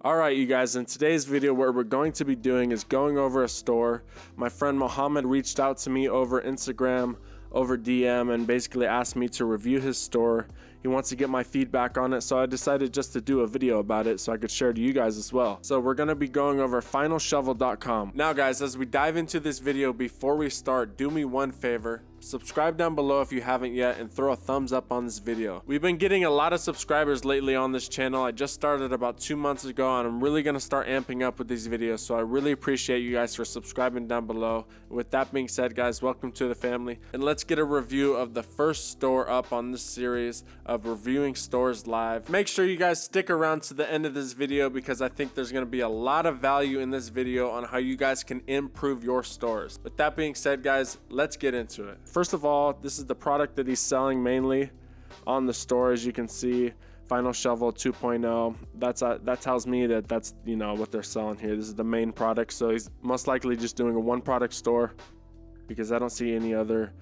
Alright you guys, in today's video what we're going to be doing is going over a store. My friend Mohammed reached out to me over Instagram, over DM, and basically asked me to review his store. He wants to get my feedback on it, so I decided just to do a video about it so I could share to you guys as well. So we're going to be going over finalshovel.com. Now guys, as we dive into this video, before we start, do me one favor. Subscribe down below if you haven't yet and throw a thumbs up on this video. We've been getting a lot of subscribers lately on this channel. I just started about 2 months ago and I'm really going to start amping up with these videos, so I really appreciate you guys for subscribing down below. With that being said guys, welcome to the family, and let's get a review of the first store up on this series of reviewing stores live. Make sure you guys stick around to the end of this video because I think there's going to be a lot of value in this video on how you guys can improve your stores. With that being said guys, let's get into it. First of all, this is the product that he's selling mainly on the store. As you can see, Final Shovel 2.0. That tells me that that's, you know, what they're selling here. This is the main product, so he's most likely just doing a one product store because I don't see any other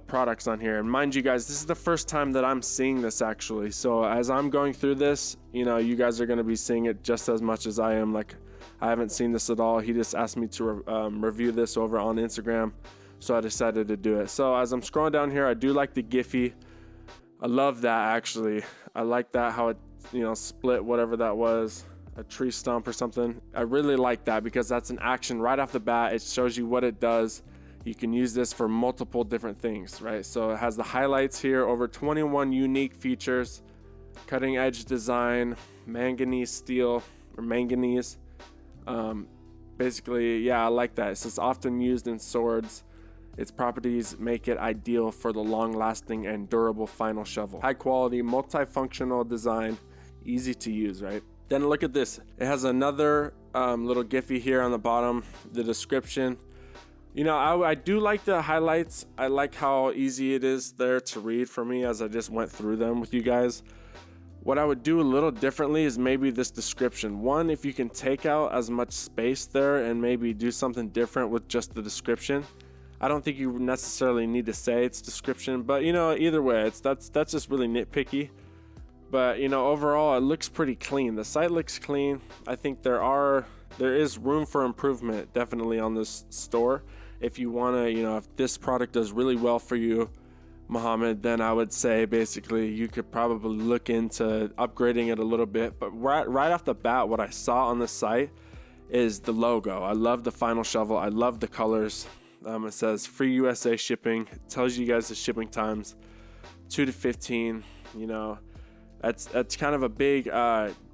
products on here. And mind you guys, this is the first time that I'm seeing this actually, so as I'm going through this, you know, you guys are going to be seeing it just as much as I am. Like, I haven't seen this at all. He just asked me to review this over on Instagram, so I decided to do it. So as I'm scrolling down here, I do like the Giphy. I love that actually. I like that, how it, you know, split whatever that was, a tree stump or something. I really like that because that's an action right off the bat. It shows you what it does. You can use this for multiple different things, right? So it has the highlights here, over 21 unique features, cutting edge design, manganese steel or manganese. Basically, yeah, I like that. It's often used in swords. Its properties make it ideal for the long-lasting and durable Final Shovel. High quality, multifunctional design, easy to use, right? Then look at this. It has another little Giphy here on the bottom, the description. You know, I do like the highlights. I like how easy it is there to read for me as I just went through them with you guys. What I would do a little differently is maybe this description. One, if you can take out as much space there and maybe do something different with just the description. I don't think you necessarily need to say it's description, but you know, either way, that's just really nitpicky. But you know, overall, it looks pretty clean. The site looks clean. I think there is room for improvement definitely on this store. If you want to, you know, if this product does really well for you, Mohammed, then I would say basically you could probably look into upgrading it a little bit. But right off the bat, what I saw on the site is the logo. I love the Final Shovel. I love the colors. It says free USA shipping. It tells you guys the shipping times, 2 to 15. You know, that's kind of a big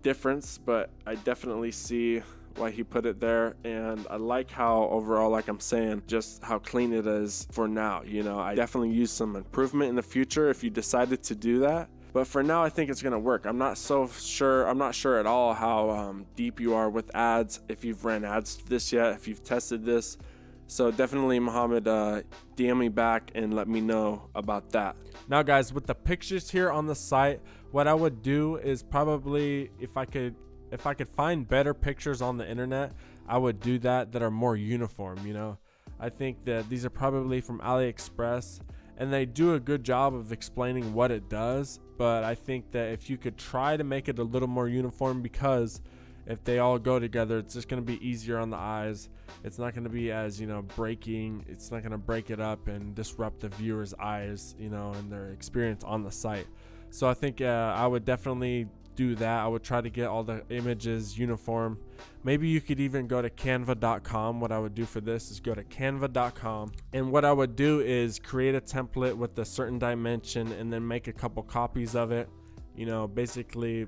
difference, but I definitely see why he put it there. And I like how overall, like I'm saying, just how clean it is for now. You know, I definitely use some improvement in the future if you decided to do that. But for now, I think it's going to work. I'm not sure at all how deep you are with ads, if you've ran ads to this yet, if you've tested this. So definitely, Mohammed, DM me back and let me know about that. Now guys, with the pictures here on the site, what I would do is probably, if I could find better pictures on the internet, I would do that are more uniform, you know. I think that these are probably from AliExpress and they do a good job of explaining what it does, but I think that if you could try to make it a little more uniform, because if they all go together, it's just going to be easier on the eyes. It's not going to be as, you know, breaking. It's not going to break it up and disrupt the viewer's eyes, you know, and their experience on the site. So I think I would definitely do that. I would try to get all the images uniform. Maybe you could even go to canva.com. What I would do for this is go to canva.com, and what I would do is create a template with a certain dimension and then make a couple copies of it. You know, basically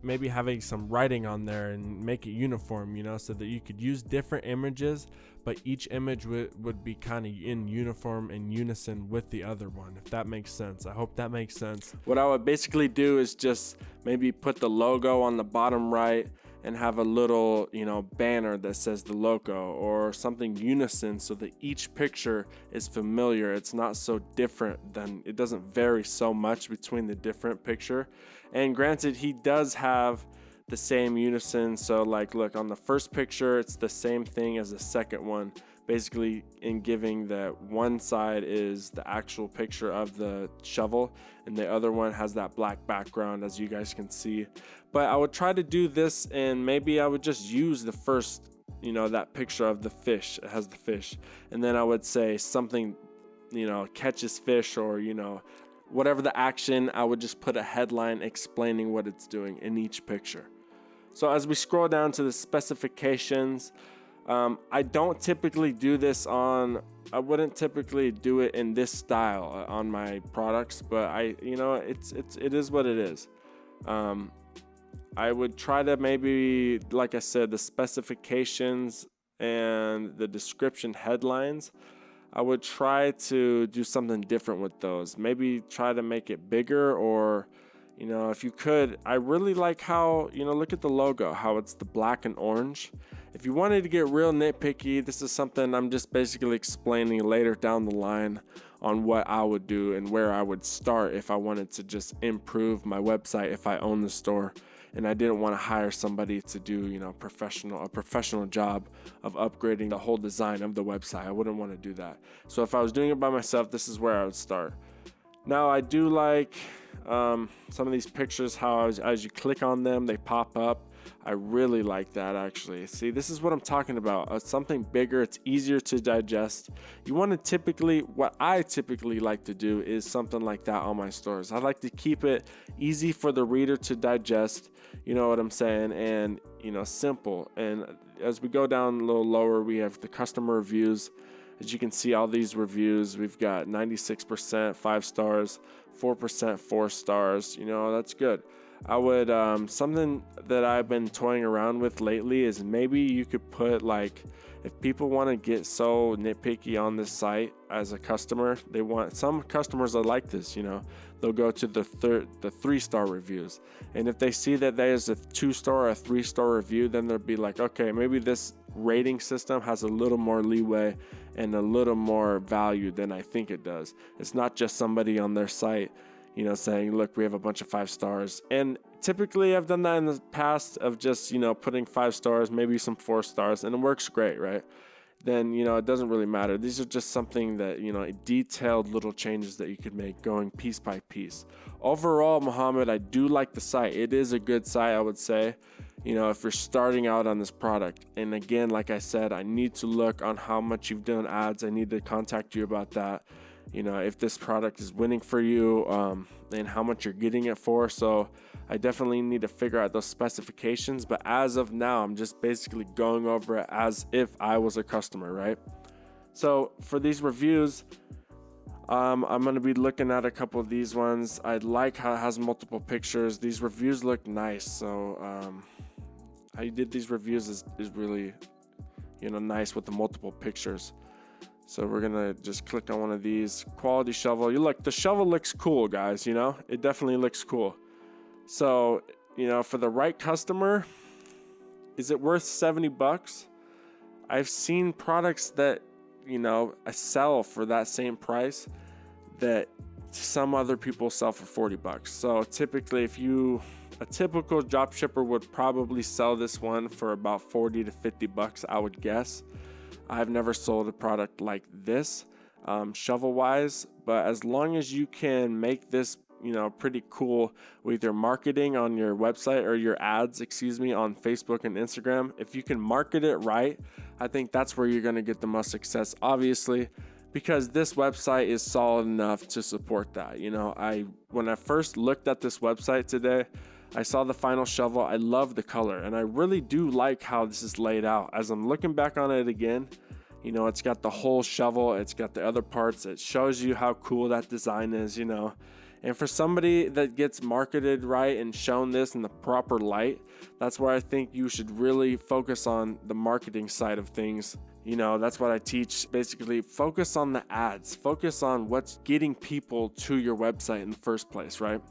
maybe having some writing on there and make it uniform, you know, so that you could use different images, but each image would be kind of in uniform and unison with the other one, if that makes sense. I hope that makes sense. What I would basically do is just maybe put the logo on the bottom right and have a little, you know, banner that says the logo or something unison so that each picture is familiar. It's not so different, then it doesn't vary so much between the different picture. And granted, he does have the same unison. So like, look, on the first picture, it's the same thing as the second one, basically in giving that one side is the actual picture of the shovel and the other one has that black background, as you guys can see. But I would try to do this, and maybe I would just use the first, that picture of the fish. It has the fish, and then I would say something, catches fish, or whatever the action. I would just put a headline explaining what it's doing in each picture. So as we scroll down to the specifications, I don't typically do this I wouldn't typically do it in this style on my products, but it is what it is. I would try to maybe, like I said, the specifications and the description headlines, I would try to do something different with those. Maybe try to make it bigger, or if you could. I really like how, look at the logo, how it's the black and orange. If you wanted to get real nitpicky, this is something I'm just basically explaining later down the line on what I would do and where I would start if I wanted to just improve my website if I own the store and I didn't want to hire somebody to do, a professional job of upgrading the whole design of the website. I wouldn't want to do that. So if I was doing it by myself, this is where I would start. Now, I do like some of these pictures, how as you click on them, they pop up. I really like that, actually. See, this is what I'm talking about. Something bigger, it's easier to digest. What I typically like to do is something like that on my stores. I like to keep it easy for the reader to digest, you know what I'm saying, and, simple. And as we go down a little lower, we have the customer reviews. As you can see, all these reviews, we've got 96% 5 stars, 4% 4 stars. That's good. I would, something that I've been toying around with lately is maybe you could put, like, if people want to get so nitpicky on this site as a customer, some customers are like this, they'll go to the 3-star reviews. And if they see that there's a 2-star or a 3-star review, then they'll be like, okay, maybe this rating system has a little more leeway and a little more value than I think it does. It's not just somebody on their site, saying, look, we have a bunch of 5 stars. And typically I've done that in the past of just, putting 5 stars, maybe some 4 stars, and it works great, right? Then, it doesn't really matter. These are just something that, detailed little changes that you could make going piece by piece. Overall, Muhammad, I do like the site. It is a good site, I would say, if you're starting out on this product. And again, like I said, I need to look on how much you've done ads. I need to contact you about that. If this product is winning for you, and how much you're getting it for. So I definitely need to figure out those specifications. But as of now, I'm just basically going over it as if I was a customer, right? So for these reviews, I'm going to be looking at a couple of these ones. I like how it has multiple pictures. These reviews look nice. So how you did these reviews is really, nice with the multiple pictures. So we're going to just click on one of these. Quality shovel. The shovel looks cool, guys, It definitely looks cool. So, for the right customer, is it worth $70? I've seen products that, I sell for that same price that some other people sell for $40. So typically, a typical drop shipper would probably sell this one for about $40 to $50, I would guess. I've never sold a product like this, shovel-wise, but as long as you can make this, pretty cool with your marketing on your website or your ads, on Facebook and Instagram, if you can market it right, I think that's where you're going to get the most success, obviously, because this website is solid enough to support that. When I first looked at this website today, I saw the final shovel. I love the color, and I really do like how this is laid out. As I'm looking back on it again, it's got the whole shovel. It's got the other parts. It shows you how cool that design is, And for somebody that gets marketed right and shown this in the proper light, that's where I think you should really focus on the marketing side of things. That's what I teach. Basically, focus on the ads. Focus on what's getting people to your website in the first place, right?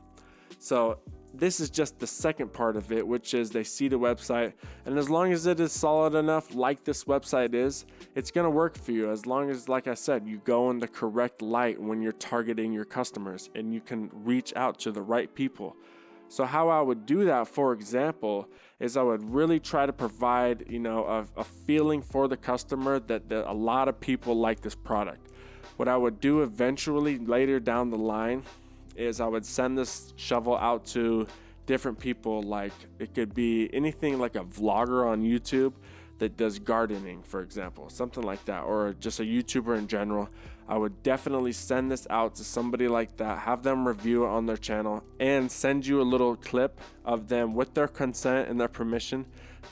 So this is just the second part of it, which is they see the website, and as long as it is solid enough like this website is, it's going to work for you. As long as, like I said, you go in the correct light when you're targeting your customers and you can reach out to the right people. So how I would do that, for example, is I would really try to provide, a feeling for the customer that a lot of people like this product. What I would do eventually later down the line is I would send this shovel out to different people. Like it could be anything like a vlogger on YouTube that does gardening, for example, something like that, or just a YouTuber in general. I would definitely send this out to somebody like that, have them review it on their channel, and send you a little clip of them with their consent and their permission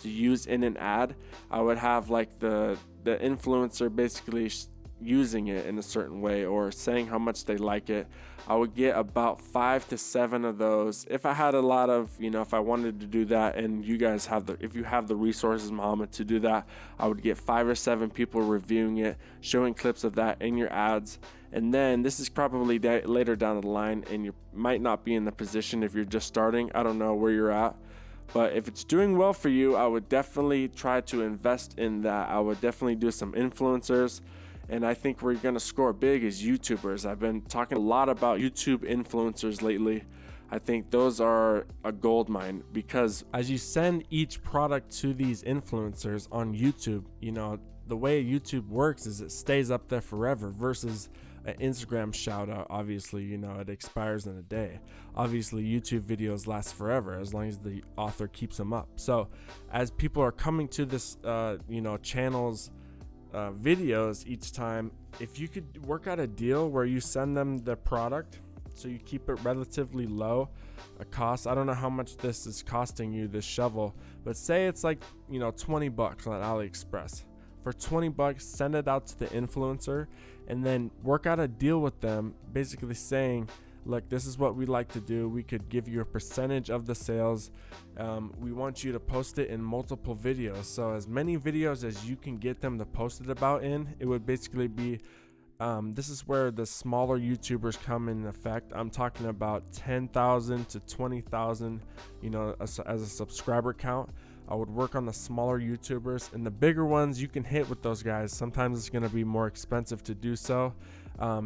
to use in an ad. I would have like the influencer basically using it in a certain way or saying how much they like it. I would get about 5 to 7 of those. If I had a lot of, if I wanted to do that, and you guys if you have the resources, Muhammad, to do that, I would get 5 or 7 people reviewing it, showing clips of that in your ads. And then this is probably later down the line, and you might not be in the position if you're just starting. I don't know where you're at. But if it's doing well for you, I would definitely try to invest in that. I would definitely do some influencers. And I think we're going to score big as YouTubers. I've been talking a lot about YouTube influencers lately. I think those are a gold mine, because as you send each product to these influencers on YouTube, the way YouTube works is it stays up there forever versus an Instagram shout out. Obviously, it expires in a day. Obviously, YouTube videos last forever as long as the author keeps them up. So as people are coming to this, channels, videos each time, if you could work out a deal where you send them the product so you keep it relatively low a cost. I don't know how much this is costing you, this shovel, but say it's like $20 on AliExpress. For $20, send it out to the influencer and then work out a deal with them, basically saying, look, this is what we like to do. We could give you a percentage of the sales. We want you to post it in multiple videos. So as many videos as you can get them to post it about in, it would basically be, this is where the smaller YouTubers come in effect. I'm talking about 10,000 to 20,000, as a subscriber count. I would work on the smaller YouTubers, and the bigger ones you can hit with those guys. Sometimes it's going to be more expensive to do so.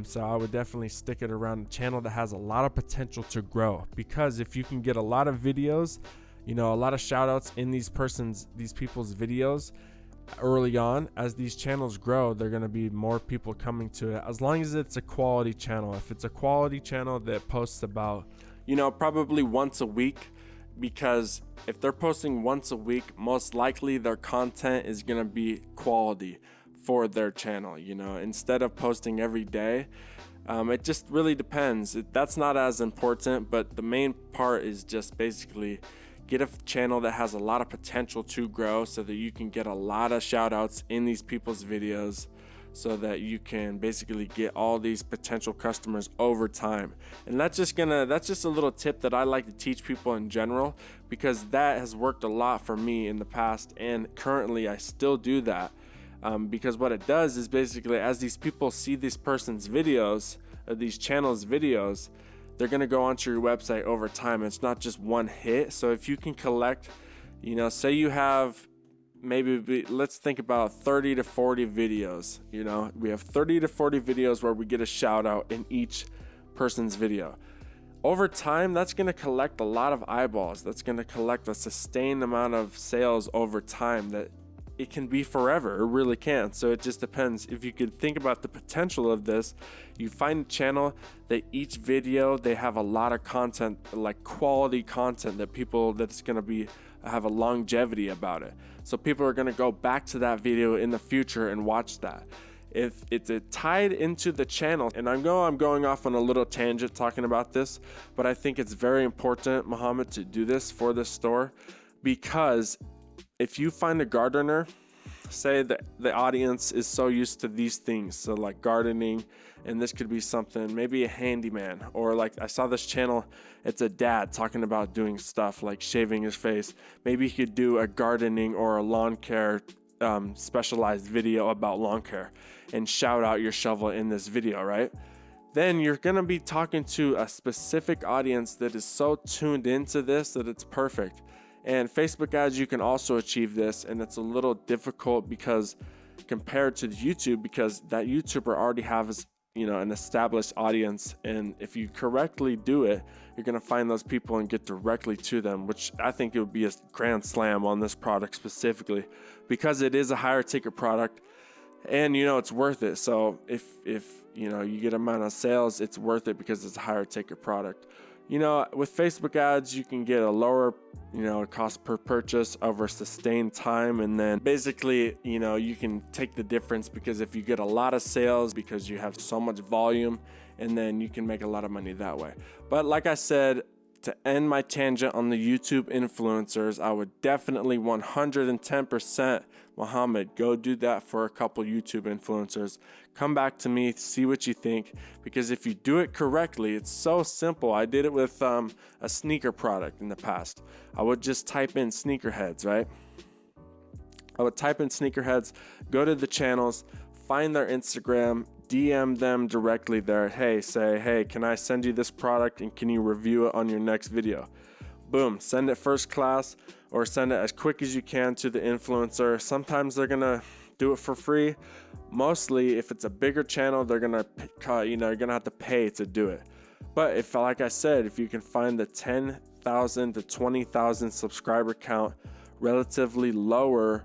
So I would definitely stick it around a channel that has a lot of potential to grow, because if you can get a lot of videos, a lot of shout outs in these people's videos early on, as these channels grow, they're going to be more people coming to it, as long as it's a quality channel. If it's a quality channel that posts about, probably once a week, because if they're posting once a week, most likely their content is going to be quality for their channel, instead of posting every day. It just really depends. That's not as important, but the main part is just basically get a channel that has a lot of potential to grow so that you can get a lot of shout outs in these people's videos, so that you can basically get all these potential customers over time. And that's just a little tip that I like to teach people in general, because that has worked a lot for me in the past, and currently I still do that. Because what it does is basically, as these people see this person's videos, or these channels' videos, they're going to go onto your website over time. It's not just one hit. So if you can collect, say you have let's think about 30 to 40 videos. We have 30 to 40 videos where we get a shout out in each person's video. Over time, that's going to collect a lot of eyeballs. That's going to collect a sustained amount of sales over time that it can be forever. It really can. So it just depends. If you could think about the potential of this, you find a channel that each video, they have a lot of content, like quality content that's going to have a longevity about it. So people are going to go back to that video in the future and watch that. If it's tied into the channel, and I'm going off on a little tangent talking about this, but I think it's very important, Muhammad, to do this for this store, because if you find a gardener, say that the audience is so used to these things, so like gardening, and this could be something, maybe a handyman, or like I saw this channel, it's a dad talking about doing stuff like shaving his face. Maybe he could do a gardening or a lawn care specialized video about lawn care and shout out your shovel in this video, right? Then you're going to be talking to a specific audience that is so tuned into this that it's perfect. And Facebook ads, you can also achieve this, and it's a little difficult because compared to YouTube, because that YouTuber already has an established audience. And if you correctly do it, you're going to find those people and get directly to them, which I think it would be a grand slam on this product specifically, because it is a higher ticket product and, it's worth it. So if you get amount of sales, it's worth it because it's a higher ticket product. With Facebook ads, you can get a lower, cost per purchase over sustained time. And then basically, you can take the difference, because if you get a lot of sales because you have so much volume, and then you can make a lot of money that way. But like I said, to end my tangent on the YouTube influencers, I would definitely 110%, Muhammad, go do that for a couple YouTube influencers. Come back to me, see what you think, because if you do it correctly, it's so simple. I did it with a sneaker product in the past. I would just type in sneakerheads, right? I would type in sneakerheads, go to the channels, find their Instagram, DM them directly there. Say, hey, can I send you this product and can you review it on your next video? Boom, send it first class or send it as quick as you can to the influencer. Sometimes they're gonna do it for free. Mostly, if it's a bigger channel, they're gonna, you're gonna have to pay to do it. But if, like I said, if you can find the 10,000 to 20,000 subscriber count, relatively lower,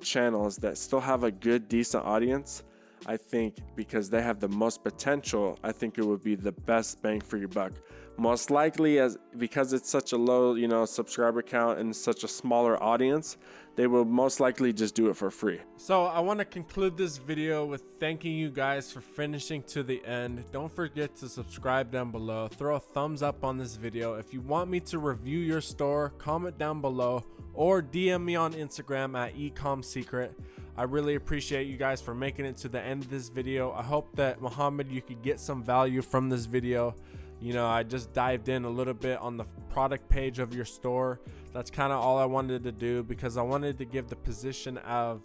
channels that still have a good, decent audience, I think because they have the most potential, I think it would be the best bang for your buck. Most likely, because it's such a low, subscriber count and such a smaller audience, they will most likely just do it for free. So I want to conclude this video with thanking you guys for finishing to the end. Don't forget to subscribe down below. Throw a thumbs up on this video. If you want me to review your store, comment down below or DM me on Instagram at ecomsecret. I really appreciate you guys for making it to the end of this video. I hope that, Muhammad, you could get some value from this video. I just dived in a little bit on the product page of your store. That's kind of all I wanted to do, because I wanted to give the position of,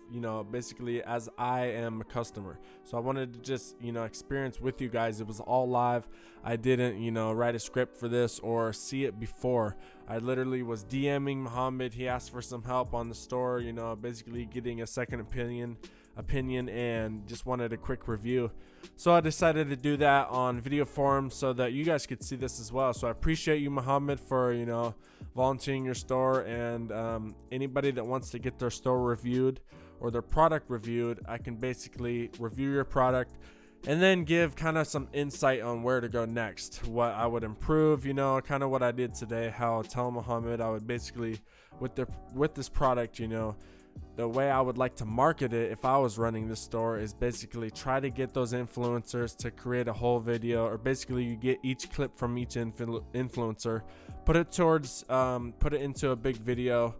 basically as I am a customer. So I wanted to just, experience with you guys. It was all live. I didn't, write a script for this or see it before. I literally was DMing Muhammad. He asked for some help on the store, basically getting a second opinion and just wanted a quick review. So I decided to do that on video form so that you guys could see this as well. So I appreciate you, Muhammad, for volunteering your store, and anybody that wants to get their store reviewed or their product reviewed, I can basically review your product and then give kind of some insight on where to go next, what I would improve, kind of what I did today, how I tell Muhammad I would basically with this product, the way I would like to market it if I was running this store is basically try to get those influencers to create a whole video, or basically you get each clip from each influencer, put it into a big video,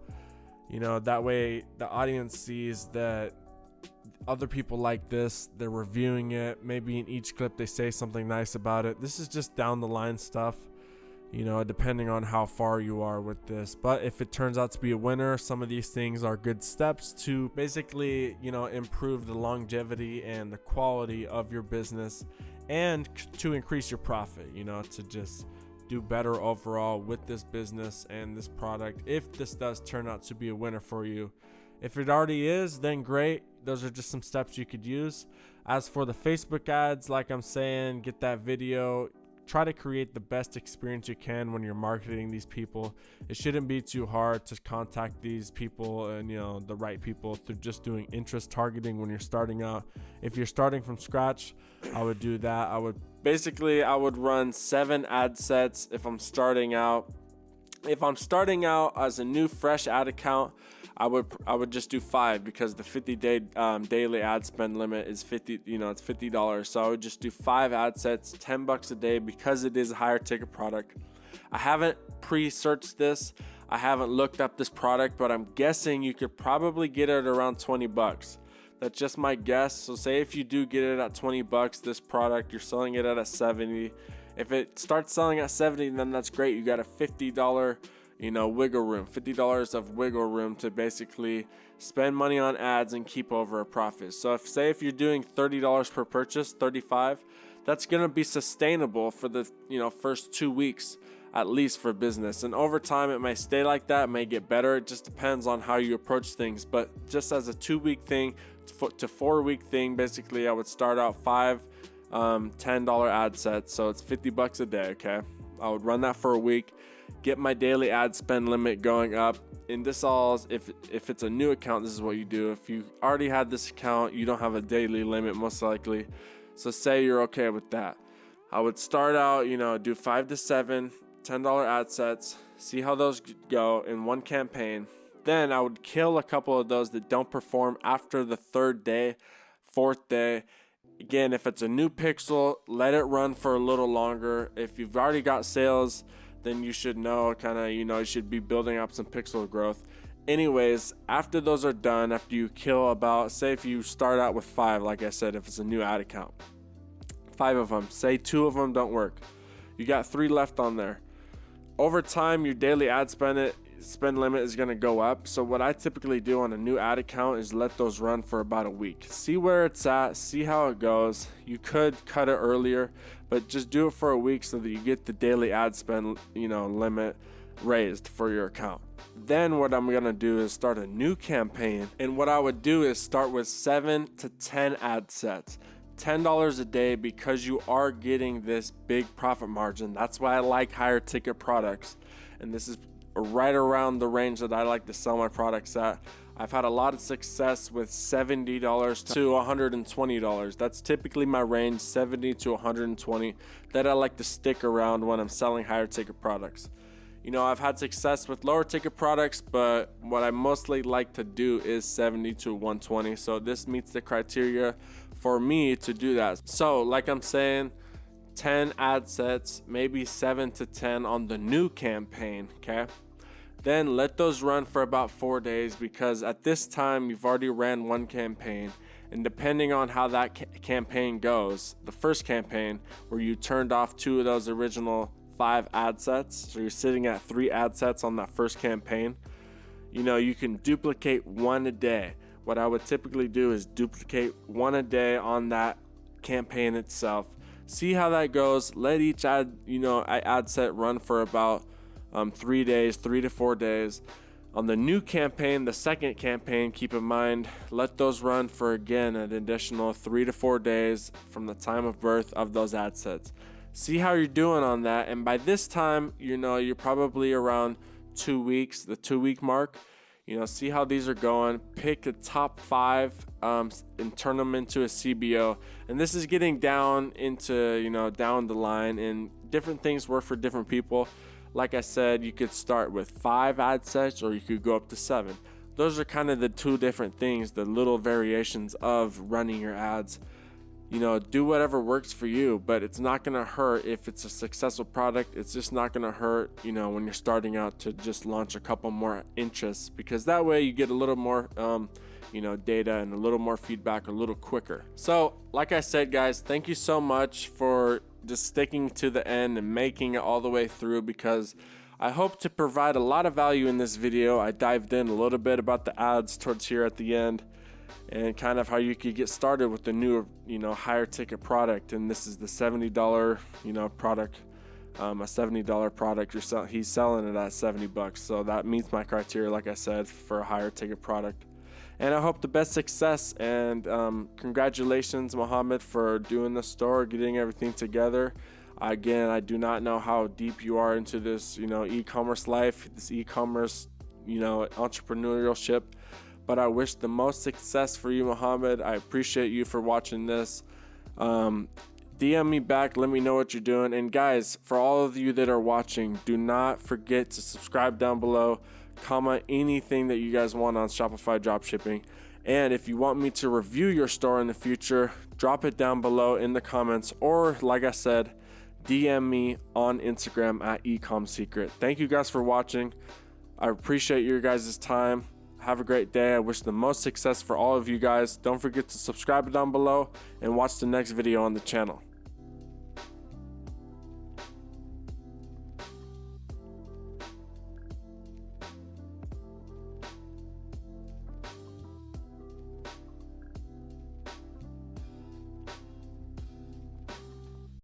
that way the audience sees that other people like this, they're reviewing it, maybe in each clip they say something nice about it. This is just down the line stuff, depending on how far you are with this. But if it turns out to be a winner, some of these things are good steps to basically, improve the longevity and the quality of your business, and to increase your profit, to just do better overall with this business and this product, if this does turn out to be a winner for you. If it already is, then great. Those are just some steps you could use. As for the Facebook ads, like I'm saying, get that video. Try to create the best experience you can when you're marketing these people. It shouldn't be too hard to contact these people and the right people through just doing interest targeting when you're starting out. If you're starting from scratch, I would do that. I would run 7 ad sets if I'm starting out. If I'm starting out as a new fresh ad account, I would just do 5, because the 50-day daily ad spend limit is it's $50. So I would just do 5 ad sets, $10 a day, because it is a higher ticket product. I haven't pre-searched this. I haven't looked up this product, but I'm guessing you could probably get it around $20. That's just my guess. So say if you do get it at $20, this product, you're selling it at a $70. If it starts selling at $70, then that's great. You got a $50 wiggle room, $50 of wiggle room to basically spend money on ads and keep over a profit. So if you're doing $30 per purchase, $35, that's going to be sustainable for the first 2 weeks at least for business. And over time it may stay like that, it may get better. It just depends on how you approach things. But just as a 2-week thing to 4-week thing, basically I would start out 5 $10 ad sets. So it's $50 a day, okay? I would run that for a week, get my daily ad spend limit going up. And this all, if it's a new account, this is what you do. If you already had this account, you don't have a daily limit most likely. So say you're okay with that. I would start out, do 5 to 7 $10 ad sets, see how those go in one campaign. Then I would kill a couple of those that don't perform after the 3rd day, 4th day. Again, if it's a new pixel, let it run for a little longer. If you've already got sales, then you should know you should be building up some pixel growth. Anyways, after those are done, after you kill about, say if you start out with 5, like I said, if it's a new ad account, 5 of them, say 2 of them don't work. You got 3 left on there. Over time, your daily ad spend limit is going to go up. So what I typically do on a new ad account is let those run for about a week. See where it's at, see how it goes. You could cut it earlier, but just do it for a week so that you get the daily ad spend, limit raised for your account. Then what I'm going to do is start a new campaign. And what I would do is start with 7 to 10 ad sets. $10 a day, because you are getting this big profit margin. That's why I like higher ticket products. And this is right around the range that I like to sell my products at. I've had a lot of success with $70 to $120. That's typically my range, 70 to 120, that I like to stick around when I'm selling higher ticket products. I've had success with lower ticket products, but what I mostly like to do is 70 to 120. So this meets the criteria for me to do that. So like I'm saying, 10 ad sets, maybe 7 to 10 on the new campaign, okay? Then let those run for about 4 days, because at this time you've already ran one campaign, and depending on how that campaign goes, the first campaign where you turned off 2 of those original 5 ad sets, so you're sitting at 3 ad sets on that first campaign, you can duplicate 1 a day. What I would typically do is duplicate 1 a day on that campaign itself. See how that goes. Let each ad set run for about 3 days, 3 to 4 days. On the new campaign, the second campaign, keep in mind, let those run for, again, an additional 3 to 4 days from the time of birth of those ad sets. See how you're doing on that, and by this time, you're probably around 2 weeks, the 2-week mark. See how these are going. Pick a top 5 and turn them into a CBO. And this is getting down into, down the line, and different things work for different people. Like I said, you could start with 5 ad sets, or you could go up to 7. Those are kind of the 2 different things, the little variations of running your ads. Do whatever works for you, but it's not going to hurt if it's a successful product. It's just not going to hurt, when you're starting out, to just launch a couple more interests, because that way you get a little more, data and a little more feedback a little quicker. So like I said, guys, thank you so much for just sticking to the end and making it all the way through, because I hope to provide a lot of value in this video. I dived in a little bit about the ads towards here at the end, and kind of how you could get started with the new, higher ticket product. And this is the $70, product, a $70 product. He's selling it at $70, so that meets my criteria, like I said, for a higher ticket product. And I hope the best success, and congratulations, Mohammed, for doing the store, getting everything together. Again, I do not know how deep you are into this, e-commerce life, this e-commerce, entrepreneurship. But I wish the most success for you, Mohammed. I appreciate you for watching this. DM me back. Let me know what you're doing. And guys, for all of you that are watching, do not forget to subscribe down below. Comment anything that you guys want on Shopify dropshipping. And if you want me to review your store in the future, drop it down below in the comments. Or, like I said, DM me on Instagram at ecomsecret. Thank you guys for watching. I appreciate your guys' time. Have a great day. I wish the most success for all of you guys. Don't forget to subscribe down below and watch the next video on the channel.